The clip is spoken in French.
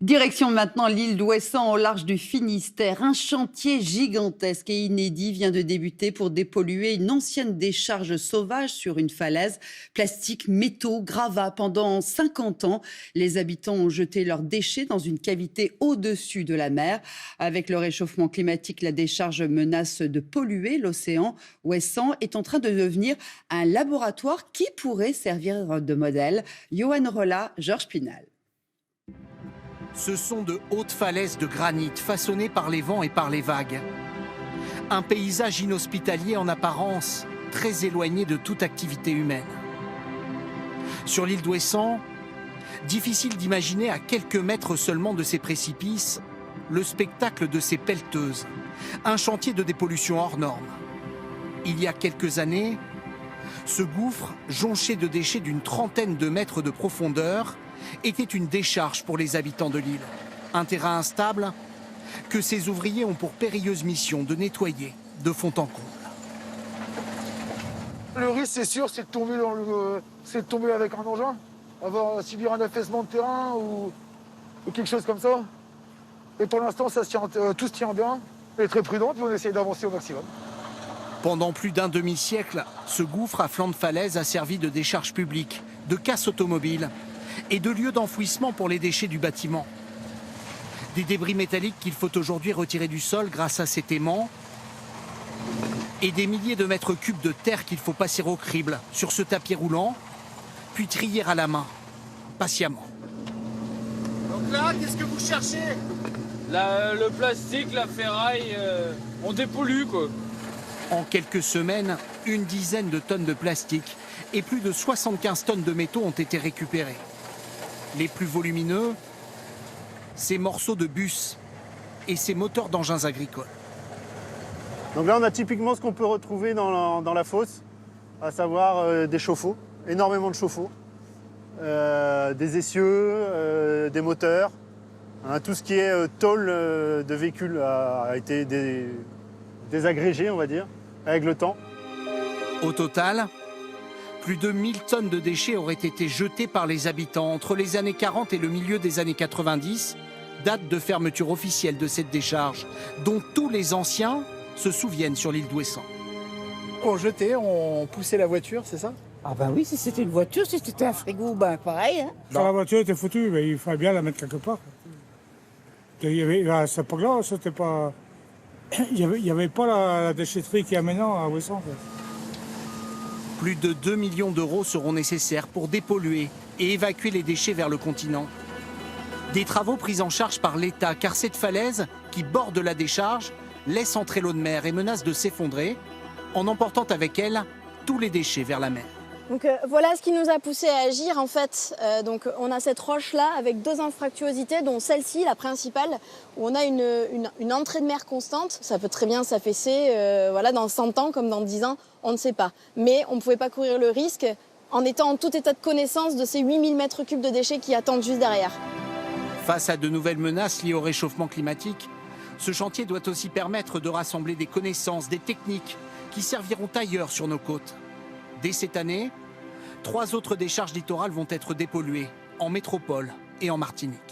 Direction maintenant l'île d'Ouessant au large du Finistère. Un chantier gigantesque et inédit vient de débuter pour dépolluer une ancienne décharge sauvage sur une falaise. Plastique, métaux, gravats. Pendant 50 ans, les habitants ont jeté leurs déchets dans une cavité au-dessus de la mer. Avec le réchauffement climatique, la décharge menace de polluer l'océan. Ouessant est en train de devenir un laboratoire qui pourrait servir de modèle. Johan Rolla, Georges Pinal. Ce sont de hautes falaises de granit façonnées par les vents et par les vagues. Un paysage inhospitalier en apparence, très éloigné de toute activité humaine. Sur l'île d'Ouessant, difficile d'imaginer à quelques mètres seulement de ces précipices le spectacle de ces pelleteuses, un chantier de dépollution hors norme. Il y a quelques années, ce gouffre, jonché de déchets d'une trentaine de mètres de profondeur, était une décharge pour les habitants de l'île. Un terrain instable que ces ouvriers ont pour périlleuse mission de nettoyer de fond en comble. Le risque, c'est sûr, c'est de tomber avec un engin, subir un affaissement de terrain ou quelque chose comme ça. Et pour l'instant, tout se tient bien. On est très prudent, puis on essaye d'avancer au maximum. Pendant plus d'un demi-siècle, ce gouffre à flanc de falaise a servi de décharge publique, de casse automobile et de lieu d'enfouissement pour les déchets du bâtiment. Des débris métalliques qu'il faut aujourd'hui retirer du sol grâce à cet aimant et des milliers de mètres cubes de terre qu'il faut passer au crible sur ce tapis roulant, puis trier à la main, patiemment. Donc là, qu'est-ce que vous cherchez? Le plastique, la ferraille, on dépollue quoi. En quelques semaines, une dizaine de tonnes de plastique et plus de 75 tonnes de métaux ont été récupérés. Les plus volumineux, ces morceaux de bus et ces moteurs d'engins agricoles. Donc là, on a typiquement ce qu'on peut retrouver dans la fosse, à savoir des chauffe-eau, énormément de chauffe-eau, des essieux, des moteurs. Hein, tout ce qui est tôle de véhicule a été désagrégé, on va dire, avec le temps. Au total, plus de 1000 tonnes de déchets auraient été jetées par les habitants entre les années 40 et le milieu des années 90, date de fermeture officielle de cette décharge, dont tous les anciens se souviennent sur l'île d'Ouessant. On jetait, on poussait la voiture, c'est ça? Ah ben oui, si c'était une voiture, si c'était un frigo, ben pareil. Hein. Quand la voiture était foutue, ben, il fallait bien la mettre quelque part. À cette époque-là, c'était pas... Il n'y avait pas la déchetterie qu'il y a maintenant à Ouessant. Plus de 2 millions d'euros seront nécessaires pour dépolluer et évacuer les déchets vers le continent. Des travaux pris en charge par l'État, car cette falaise, qui borde la décharge, laisse entrer l'eau de mer et menace de s'effondrer, en emportant avec elle tous les déchets vers la mer. Donc voilà ce qui nous a poussé à agir en fait. Donc on a cette roche là avec deux anfractuosités, dont celle-ci, la principale, où on a une entrée de mer constante. Ça peut très bien s'affaisser voilà, dans 100 ans comme dans 10 ans, on ne sait pas. Mais on ne pouvait pas courir le risque en étant en tout état de connaissance de ces 8000 mètres cubes de déchets qui attendent juste derrière. Face à de nouvelles menaces liées au réchauffement climatique, ce chantier doit aussi permettre de rassembler des connaissances, des techniques qui serviront ailleurs sur nos côtes. Dès cette année, 3 autres décharges littorales vont être dépolluées, en métropole et en Martinique.